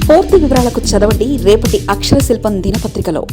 పూర్తి వివరాలకు చదవండి రేపటి అక్షర శిల్పం దినపత్రికలో.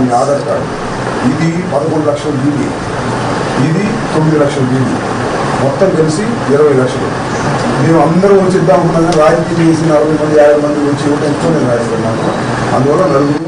మీ ఆధార్ కార్డు. ఇది 11 లక్షల డీడీ, ఇది 9 లక్షల డీడీ, మొత్తం కలిసి 20 లక్షలు. మేము అందరూ వచ్చి ఇద్దాం అనుకున్నాం. రాజకీయం చేసి 40 మంది 50 మంది వచ్చి ఇవ్వడంతో నేను రాజకీయాలు. అందువల్ల నలుగురు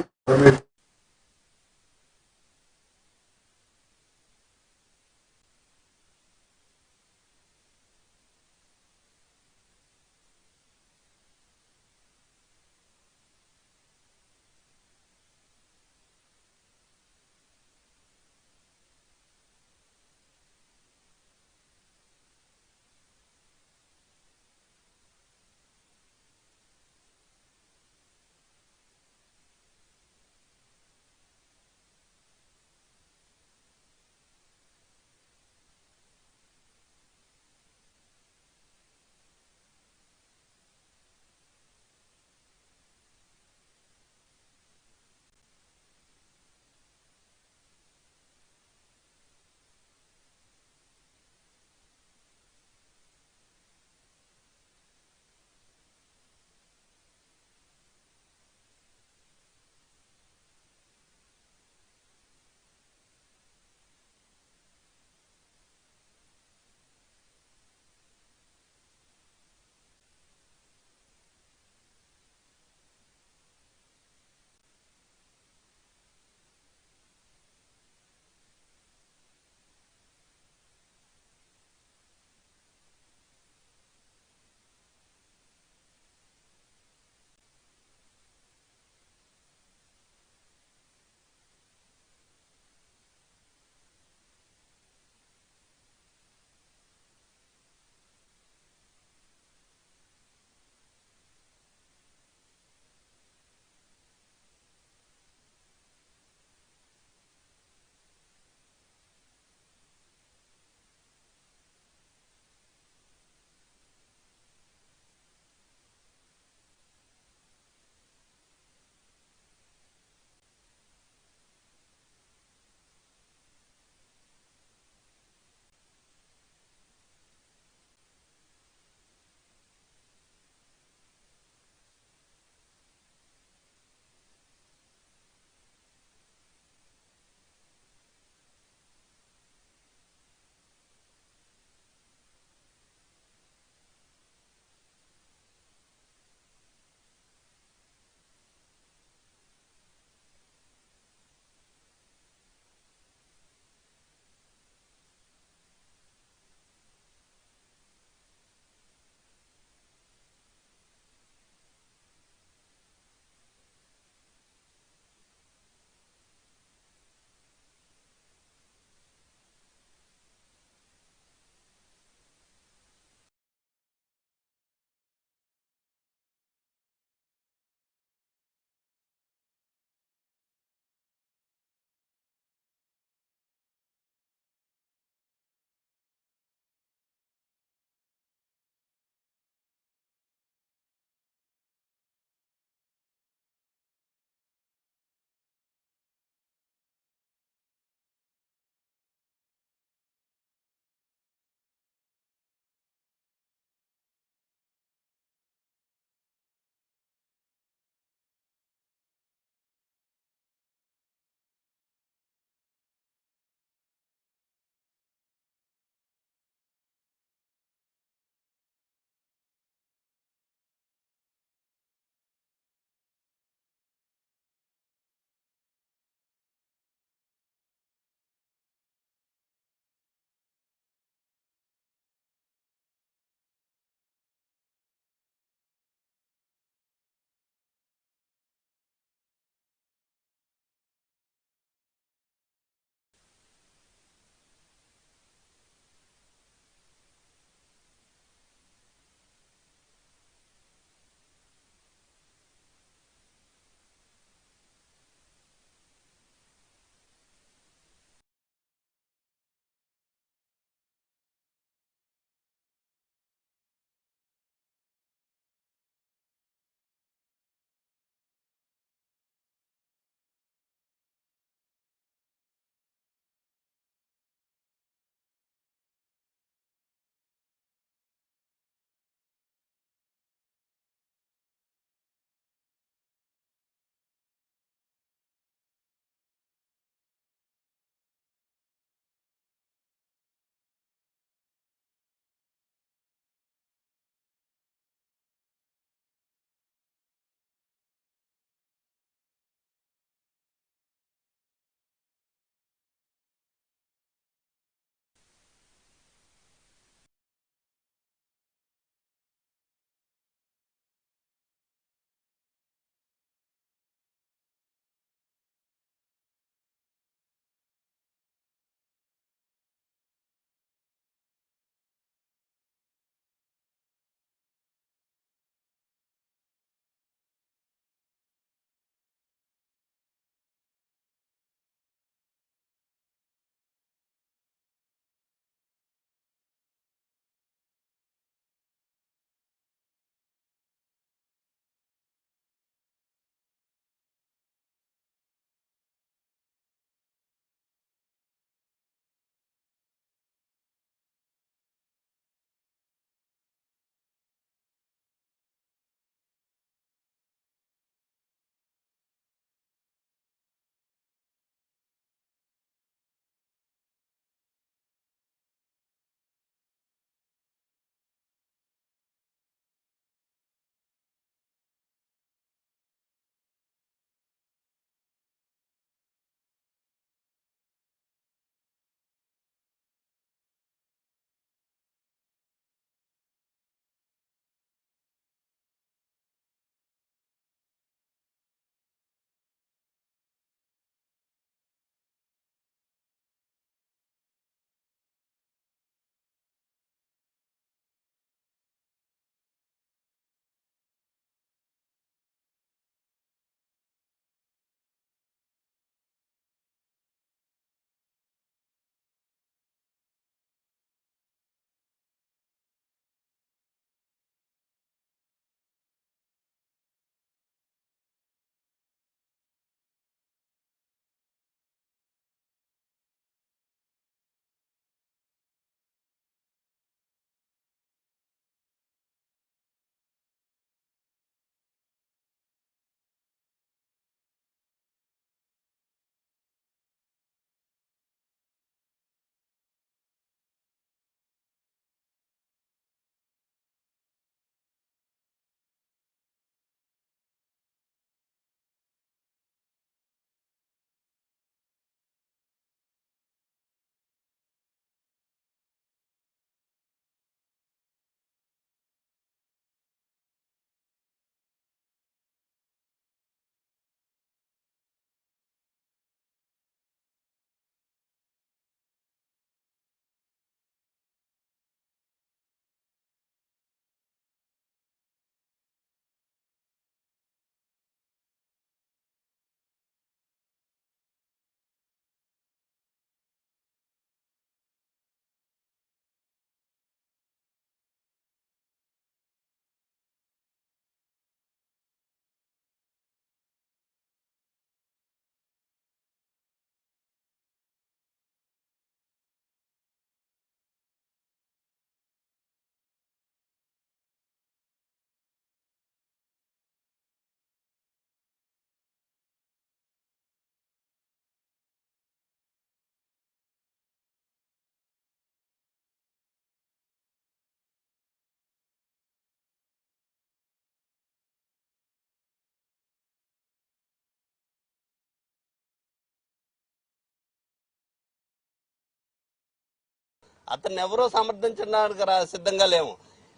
అతన్ని ఎవరో సమర్థించడానికి సిద్ధంగా లేము.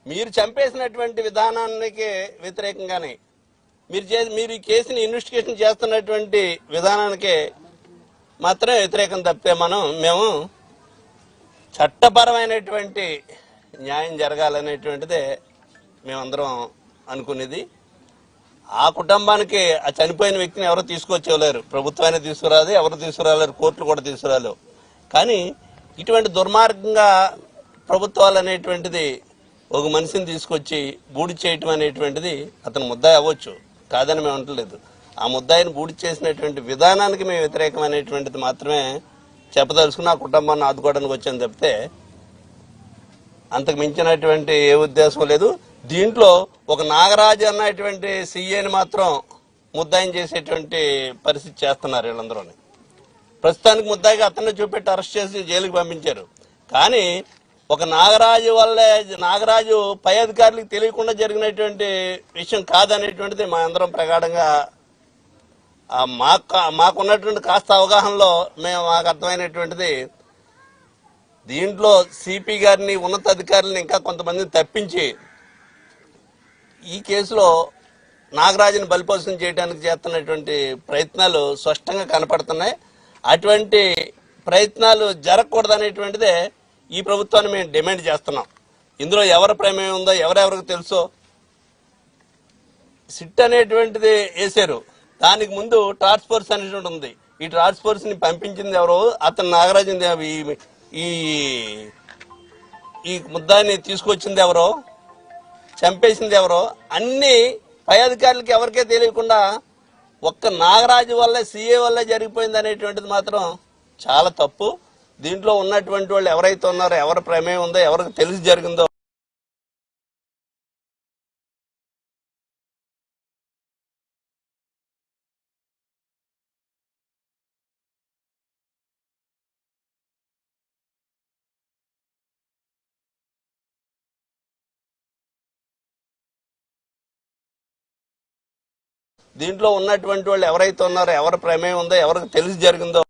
మీరు చంపేసినటువంటి విధానానికి వ్యతిరేకంగానే మీరు ఈ కేసుని ఇన్వెస్టిగేషన్ చేస్తున్నటువంటి విధానానికే మాత్రమే వ్యతిరేకం తప్పితే మేము చట్టపరమైనటువంటి న్యాయం జరగాలనేటువంటిదే మేమందరం అనుకునేది. ఆ కుటుంబానికి ఆ చనిపోయిన వ్యక్తిని ఎవరు తీసుకొచ్చేవారు, ప్రభుత్వాన్ని తీసుకురాదు, ఎవరు తీసుకురాలేరు, కోర్టులు కూడా తీసుకురాలేవు. కానీ ఇటువంటి దుర్మార్గంగా ప్రభుత్వాలు అనేటువంటిది ఒక మనిషిని తీసుకొచ్చి బూడి చేయటం అనేటువంటిది అతను ముద్దాయి అవ్వచ్చు, కాదని మేము అంటలేదు. ఆ ముద్దాయిని బూడి చేసినటువంటి విధానానికి మేము వ్యతిరేకం అనేటువంటిది మాత్రమే చెప్పదలుచుకుని ఆ కుటుంబాన్ని ఆదుకోవడానికి వచ్చాను తప్పితే అంతకు మించినటువంటి ఏ ఉద్దేశం లేదు. దీంట్లో ఒక నాగరాజు అన్నటువంటి సీఏని మాత్రం ముద్దాయిని చేసేటువంటి పరిస్థితి చేస్తున్నారు వీళ్ళందరూని. ప్రస్తుతానికి ముద్దాయిగా అతన్ని చూపెట్టి అరెస్ట్ చేసి జైలుకి పంపించారు. కానీ ఒక నాగరాజు పై అధికారులకు తెలియకుండా జరిగినటువంటి విషయం కాదనేటువంటిది మా అందరం ప్రగాఢంగా మాకున్నటువంటి కాస్త అవగాహనలో మాకు అర్థమైనటువంటిది. దీంట్లో సిపి గారిని, ఉన్నతాధికారులను ఇంకా కొంతమందిని తప్పించి ఈ కేసులో నాగరాజుని బలిపోషణ చేయడానికి చేస్తున్నటువంటి ప్రయత్నాలు స్పష్టంగా కనపడుతున్నాయి. అటువంటి ప్రయత్నాలు జరగకూడదనేటువంటిదే ఈ ప్రభుత్వాన్ని మేము డిమాండ్ చేస్తున్నాం. ఇందులో ఎవరి ప్రమేయం ఉందో ఎవరెవరికి తెలుసో సిట్ అనేటువంటిది వేశారు. దానికి ముందు టాస్క్ ఫోర్స్ అనేటువంటి ఉంది. ఈ టాస్క్ ఫోర్స్ ని పంపించింది ఎవరో, అతను నాగరాజుని ఈ ముద్దాన్ని తీసుకొచ్చింది ఎవరో, చంపేసింది ఎవరో అన్ని పై అధికారులకి ఎవరికే తెలియకుండా ఒక్క నాగరాజు వల్లే, సీఏ వల్లే జరిగిపోయింది అనేటువంటిది మాత్రం చాలా తప్పు. దీంట్లో ఉన్నటువంటి వాళ్ళు ఎవరైతే ఉన్నారో, ఎవరి ప్రమేయం ఉందో, ఎవరికి తెలిసి జరిగిందో దీంట్లో ఉన్నటువంటి వాళ్ళు ఎవరైతే ఉన్నారో, ఎవరి ప్రమేయం ఉందో, ఎవరికి తెలిసి జరిగిందో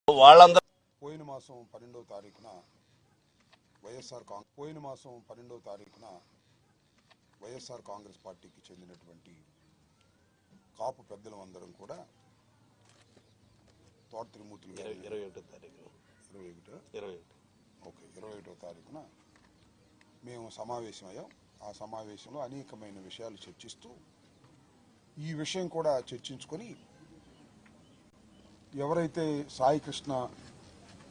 వాళ్ళందరూ పోయిన మాసం 12వ తారీఖున వైఎస్ఆర్ కాంగ్రెస్ పార్టీకి చెందినటువంటి కాపు పెద్దలు అందరం కూడా తోట తిరుమూర్తులు గారు 21వ తారీఖున మేము సమావేశమయ్యాం. ఆ సమావేశంలో అనేకమైన విషయాలు చర్చిస్తూ ఈ విషయం కూడా చర్చించుకొని ఎవరైతే సాయి కృష్ణ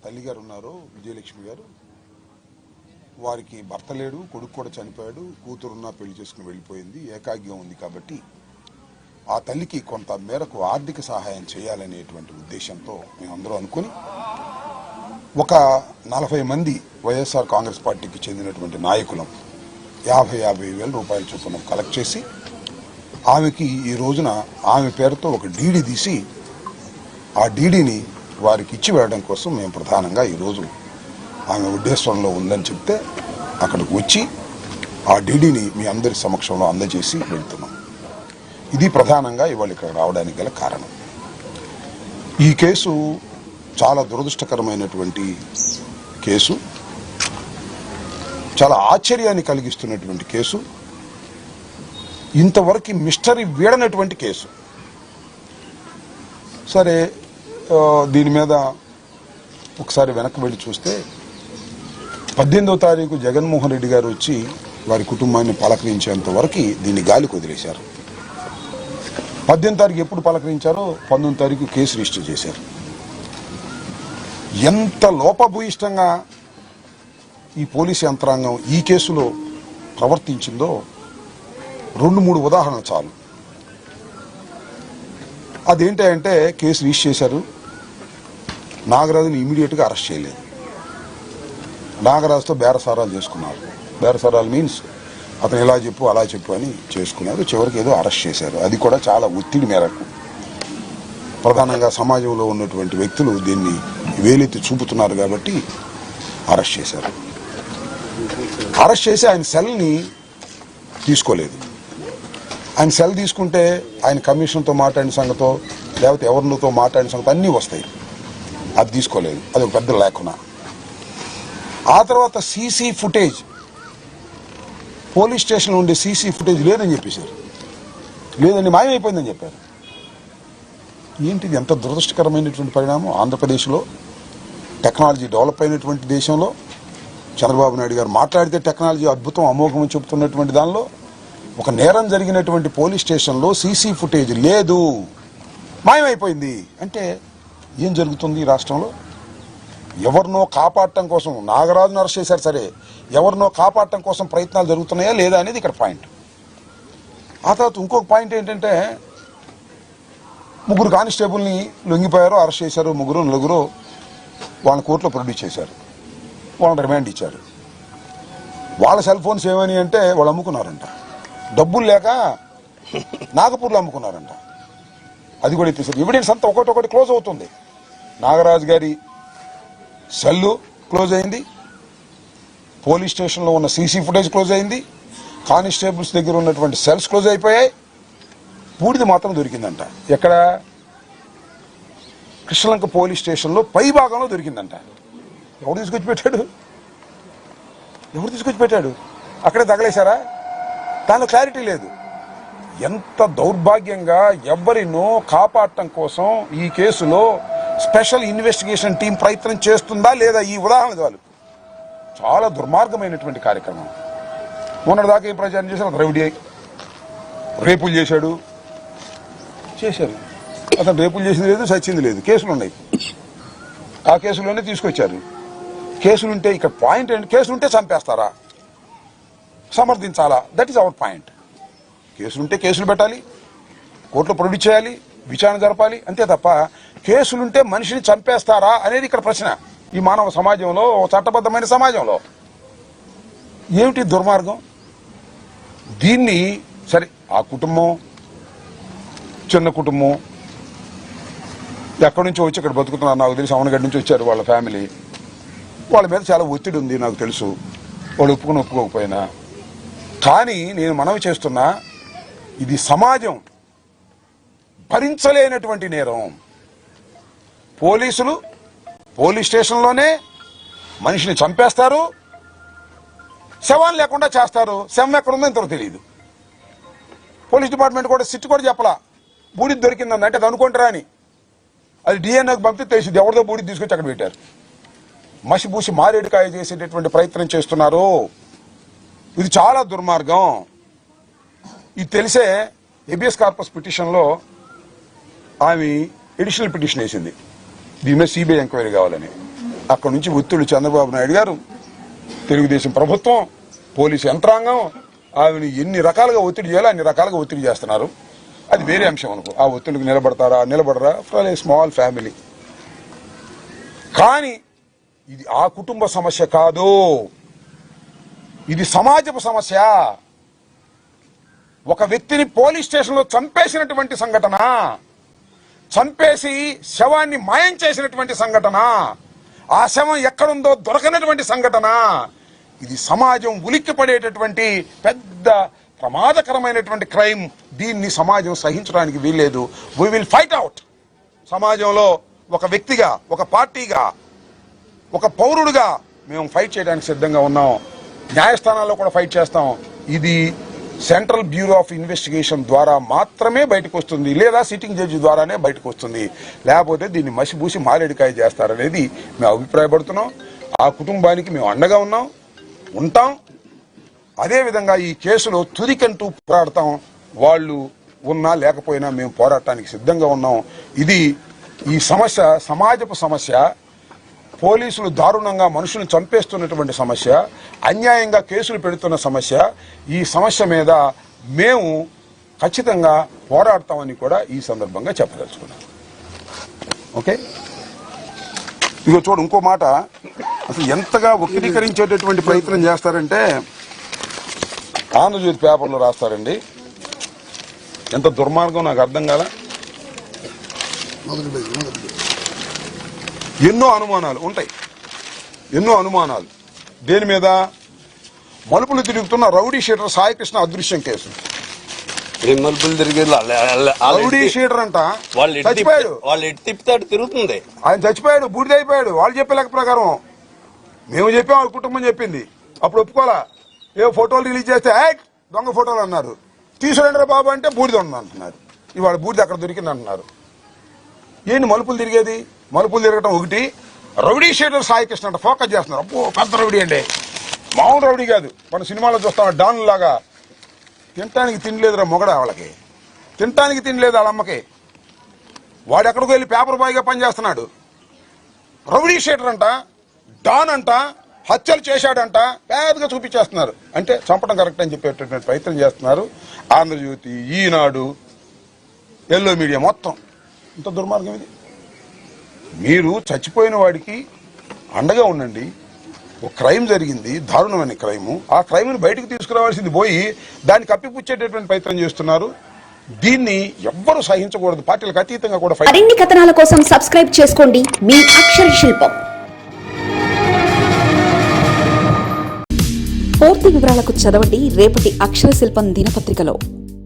తల్లి గారు ఉన్నారో, విజయలక్ష్మి గారు, వారికి భర్త లేడు, కొడుకు కూడా చనిపోయాడు, కూతురున్నా పెళ్లి చేసుకుని వెళ్ళిపోయింది, ఏకాగ్యం ఉంది. కాబట్టి ఆ తల్లికి కొంత మేరకు ఆర్థిక సహాయం చేయాలనేటువంటి ఉద్దేశంతో మేమందరం అనుకుని ఒక 40 మంది వైఎస్ఆర్ కాంగ్రెస్ పార్టీకి చెందినటువంటి నాయకులం 50,000 రూపాయల చొప్పున కలెక్ట్ చేసి ఆమెకి ఈ రోజున ఆమె పేరుతో ఒక డీడీ తీసి ఆ డీడీని వారికి ఇచ్చి వెళ్ళడం కోసం మేము ప్రధానంగా ఈరోజు ఆమె ఉద్దేశంలో ఉందని చెప్తే అక్కడికి వచ్చి ఆ డీడీని మీ అందరి సమక్షంలో అందజేసి వెళ్తున్నాం. ఇది ప్రధానంగా ఇవాళ ఇక్కడ రావడానికి గల కారణం. ఈ కేసు చాలా దురదృష్టకరమైనటువంటి కేసు, చాలా ఆశ్చర్యాన్ని కలిగిస్తున్నటువంటి కేసు, ఇంతవరకు మిస్టరీ వీడనటువంటి కేసు. సరే, దీని మీద ఒకసారి వెనక్కి వెళ్ళి చూస్తే 18వ తారీఖు జగన్మోహన్ రెడ్డి గారు వచ్చి వారి కుటుంబాన్ని పలకరించేంత వరకు దీన్ని గాలికి వదిలేశారు. 18వ తారీఖు ఎప్పుడు పలకరించారో 19వ తారీఖు కేసు రిజిస్టర్ చేశారు. ఎంత లోపభూయిష్టంగా ఈ పోలీసు యంత్రాంగం ఈ కేసులో ప్రవర్తించిందో 2-3 ఉదాహరణలు చాలు. అదేంటంటే కేసు రిజిస్టర్ చేశారు, నాగరాజుని ఇమీడియట్గా అరెస్ట్ చేయలేదు, నాగరాజుతో బేరసారాలు చేసుకున్నారు. బేరసారాలు మీన్స్ అతను ఇలా చెప్పు అలా చెప్పు అని చేసుకున్నారు. చివరికి ఏదో అరెస్ట్ చేశారు. అది కూడా చాలా ఒత్తిడి మేరకు. ప్రధానంగా సమాజంలో ఉన్నటువంటి వ్యక్తులు దీన్ని వేలెత్తి చూపుతున్నారు కాబట్టి అరెస్ట్ చేశారు. అరెస్ట్ చేసి ఆయన సెల్ని తీసుకోలేదు. ఆయన సెల్ తీసుకుంటే ఆయన కమిషన్తో మాట్లాడిన సంగతో లేకపోతే ఎవరితో మాట్లాడిన సంగతి అన్నీ వస్తాయి. అది తీసుకోలేదు, అది ఒక పెద్ద లేఖన. ఆ తర్వాత సీసీ ఫుటేజ్, పోలీస్ స్టేషన్లో ఉండే సీసీ ఫుటేజ్ లేదని చెప్పేశారు. లేదండి, మాయమైపోయిందని చెప్పారు. ఏంటిది ఎంత దురదృష్టకరమైనటువంటి పరిణామం. ఆంధ్రప్రదేశ్లో టెక్నాలజీ డెవలప్ అయినటువంటి దేశంలో చంద్రబాబు నాయుడు గారు మాట్లాడితే టెక్నాలజీ అద్భుతం అమోఘం అని చెబుతున్నటువంటి దానిలో ఒక నేరం జరిగినటువంటి పోలీస్ స్టేషన్లో సీసీ ఫుటేజ్ లేదు, మాయమైపోయింది అంటే ఏం జరుగుతుంది ఈ రాష్ట్రంలో? ఎవరినో కాపాడటం కోసం నాగరాజును అరెస్ట్ చేశారు, సరే, ఎవరినో కాపాడటం కోసం ప్రయత్నాలు జరుగుతున్నాయా లేదా అనేది ఇక్కడ పాయింట్. ఆ తర్వాత ఇంకొక పాయింట్ ఏంటంటే, 3 కానిస్టేబుల్ని లొంగిపోయారు, అరెస్ట్ చేశారు. 4 వాళ్ళ కోర్టులో ప్రొడ్యూస్ చేశారు, వాళ్ళని రిమాండ్ ఇచ్చారు. వాళ్ళ సెల్ ఫోన్స్ ఏమని అంటే వాళ్ళు అమ్ముకున్నారంట, డబ్బులు లేక నాగపూర్లో అమ్ముకున్నారంట. అది కూడా ఎత్తేసారు. ఎవిడెన్స్ అంతా ఒకటి క్లోజ్ అవుతుంది. నాగరాజు గారి సెల్లు క్లోజ్ అయింది, పోలీస్ స్టేషన్లో ఉన్న సీసీ ఫుటేజ్ క్లోజ్ అయింది, కానిస్టేబుల్స్ దగ్గర ఉన్నటువంటి సెల్స్ క్లోజ్ అయిపోయాయి. బూడిద మాత్రం దొరికిందంట. ఎక్కడ? కృష్ణలంక పోలీస్ స్టేషన్లో పై భాగంలో దొరికిందంట. ఎవరు తీసుకొచ్చి పెట్టాడు? అక్కడే తగలేశారా? దానిలో క్లారిటీ లేదు. ఎంత దౌర్భాగ్యంగా ఎవరినో కాపాడటం కోసం ఈ కేసులో స్పెషల్ ఇన్వెస్టిగేషన్ టీం ప్రయత్నం చేస్తుందా లేదా? ఈ ఉదాహరణ చాలు. చాలా దుర్మార్గమైనటువంటి కార్యక్రమం. మొన్నటిదాకా ఏం ప్రచారం చేశారు? రౌడీ రేపులు చేశారు. అతను రేపులు చేసింది లేదు, సచ్చింది లేదు. కేసులు ఉన్నాయి, ఆ కేసులోనే తీసుకొచ్చారు. కేసులుంటే ఇక్కడ పాయింట్ ఏంటి? కేసులుంటే చంపేస్తారా, సమర్థించాలా? That is our point. కేసులుంటే కేసులు పెట్టాలి, కోర్టులో ప్రొడ్యూస్ చేయాలి, విచారణ జరపాలి, అంతే తప్ప కేసులుంటే మనిషిని చంపేస్తారా అనేది ఇక్కడ ప్రశ్న. ఈ మానవ సమాజంలో, చట్టబద్ధమైన సమాజంలో ఏమిటి దుర్మార్గం? దీన్ని సరే, ఆ కుటుంబం చిన్న కుటుంబం, ఎక్కడి నుంచో వచ్చి ఇక్కడ బతుకుతున్నారు. నాకు తెలిసి అవనగడ్డ నుంచి వచ్చారు వాళ్ళ ఫ్యామిలీ. వాళ్ళ మీద చాలా ఒత్తిడి ఉంది, నాకు తెలుసు, వాళ్ళు ఒప్పుకోకపోయినా. కానీ నేను మనవి చేస్తున్నా, ఇది సమాజం భరించలేనటువంటి నేరం. పోలీసులు పోలీస్ స్టేషన్లోనే మనిషిని చంపేస్తారు, శవాన్ని లేకుండా చేస్తారు. శవం ఎక్కడుందో ఇంతలో తెలియదు. పోలీస్ డిపార్ట్మెంట్ కూడా సిట్ కూడా చెప్పలా, బూడిద దొరికిందని. అంటే అది అనుకుంటారా అని. అది డిఎన్ఏకి పంపితే తెలిసింది ఎవరిదో బూడిద తీసుకొచ్చి అక్కడ పెట్టారు. మసిబూసి మారేడుకాయ చేసేటటువంటి ప్రయత్నం చేస్తున్నారు. ఇది చాలా దుర్మార్గం. ఇది తెలిసే హెబియస్ కార్పస్ పిటిషన్లో ఆమె ఎడిషనల్ పిటిషన్ వేసింది, దీని మీద సిబిఐ ఎంక్వైరీ కావాలని. అక్కడ నుంచి ఒత్తిడి చంద్రబాబు నాయుడు గారు, తెలుగుదేశం ప్రభుత్వం, పోలీసు యంత్రాంగం ఆమెను ఎన్ని రకాలుగా ఒత్తిడి చేయాలో అన్ని రకాలుగా ఒత్తిడి చేస్తున్నారు. అది వేరే అంశం అనుకో. ఆ ఒత్తిడికి నిలబడరా ఫర్ ఏ స్మాల్ ఫ్యామిలీ. కానీ ఇది ఆ కుటుంబ సమస్య కాదు, ఇది సమాజపు సమస్య. ఒక వ్యక్తిని పోలీస్ స్టేషన్లో చంపేసినటువంటి సంఘటన, చంపేసి శవాన్ని మాయం చేసినటువంటి సంఘటన, ఆ శవం ఎక్కడుందో దొరకనటువంటి సంఘటన. ఇది సమాజం ఉలిక్కి పడేటటువంటి పెద్ద ప్రమాదకరమైనటువంటి క్రైమ్. దీన్ని సమాజం సహించడానికి వీల్లేదు. We will fight out. సమాజంలో ఒక వ్యక్తిగా, ఒక పార్టీగా, ఒక పౌరుడుగా మేము ఫైట్ చేయడానికి సిద్ధంగా ఉన్నాం. న్యాయస్థానాల్లో కూడా ఫైట్ చేస్తాం. ఇది సెంట్రల్ బ్యూరో ఆఫ్ ఇన్వెస్టిగేషన్ ద్వారా మాత్రమే బయటకు వస్తుంది, లేదా సిట్టింగ్ జడ్జి ద్వారానే బయటకు వస్తుంది. లేకపోతే దీన్ని మసిబూసి మారేడుకాయ చేస్తారనేది మేము అభిప్రాయపడుతున్నాం. ఆ కుటుంబానికి మేము అండగా ఉంటాం. అదేవిధంగా ఈ కేసులో తుదికంటూ పోరాడతాం. వాళ్ళు ఉన్నా లేకపోయినా మేము పోరాటానికి సిద్ధంగా ఉన్నాం. ఇది ఈ సమస్య సమాజపు సమస్య. పోలీసులు దారుణంగా మనుషులను చంపేస్తున్నటువంటి సమస్య, అన్యాయంగా కేసులు పెడుతున్న సమస్య. ఈ సమస్య మీద మేము ఖచ్చితంగా పోరాడతామని కూడా ఈ సందర్భంగా చెప్పదలుచుకున్నాం. ఓకే, ఇదిగో చూడు, ఇంకో మాట. అసలు ఎంతగా వక్రీకరించేటటువంటి ప్రయత్నం చేస్తారంటే, ఆంధ్రజ్యోతి పేపర్లో రాస్తారండి. ఎంత దుర్మార్గం నాకు అర్థం కాదా. ఎన్నో అనుమానాలు ఉంటాయి, ఎన్నో అనుమానాలు. దేని మీద? మలుపులు తిరుగుతున్న రౌడీ షీటర్ సాయికృష్ణ అదృశ్యం కేసు. ఏం మలుపులు తిరిగేది రౌడీ షీటర్ అంట, చచ్చిపోయాడు. వాళ్ళు ఎటు తిప్పుతాడు తిరుగుతుంది. ఆయన చచ్చిపోయాడు, బూడిదైపోయాడు. వాళ్ళు చెప్పే లెక్క ప్రకారం మేము చెప్పాం, వాళ్ళ కుటుంబం చెప్పింది. అప్పుడు ఒప్పుకోవాలా? ఏ ఫోటోలు రిలీజ్ చేస్తే దొంగ ఫోటోలు అన్నారు. తీసుకురండి బాబు అంటే బూడిద ఉంది అంటున్నారు. ఇవాళ బూడిద అక్కడ దొరికింది అంటున్నారు. ఏంటి మలుపులు తిరిగేది? మలుపులు తిరగటం ఒకటి. రౌడీ షీటర్ సాయి కృష్ణ అంటే ఫోకస్ చేస్తున్నారు. అబ్బో పెద్ద రౌడీ అండి, మామూలు రౌడీ కాదు. మన సినిమాలో చూస్తాం డాన్ లాగా. తినటానికి తినలేదురా మొగడ, వాళ్ళకి తినటానికి తినలేదు వాళ్ళ అమ్మకి. వాడు ఎక్కడికి వెళ్ళి పేపర్ బాయ్గా పనిచేస్తున్నాడు. రౌడీ షీటర్ అంట, డాన్ అంట, హత్యలు చేశాడంట, పేదగా చూపించేస్తున్నారు. అంటే చంపడం కరెక్ట్ అని చెప్పేటటువంటి ప్రయత్నం చేస్తున్నారు. ఆంధ్రజ్యోతి, ఈనాడు, ఎల్లో మీడియా మొత్తం. ఇంత దుర్మార్గం ఇది. మీరు చచ్చిపోయిన వాడికి అండగా ఉండండి. ఒక క్రైమ్ జరిగింది, దారుణమైన క్రైము. ఆ క్రైమ్ని బయటకు తీసుకురావాల్సింది పోయి దాన్ని కప్పిపుచ్చేటటువంటి ప్రయత్నం చేస్తున్నారు. దీన్ని ఎవ్వరూ సహించకూడదు. పార్టీలకు అతీతంగా కూడా మరిన్ని కథనాల కోసం సబ్స్క్రైబ్ చేసుకోండి మీ అక్షర శిల్పం. పూర్తి వివరాలకు చదవండి రేపటి అక్షర శిల్పం దినపత్రికలో.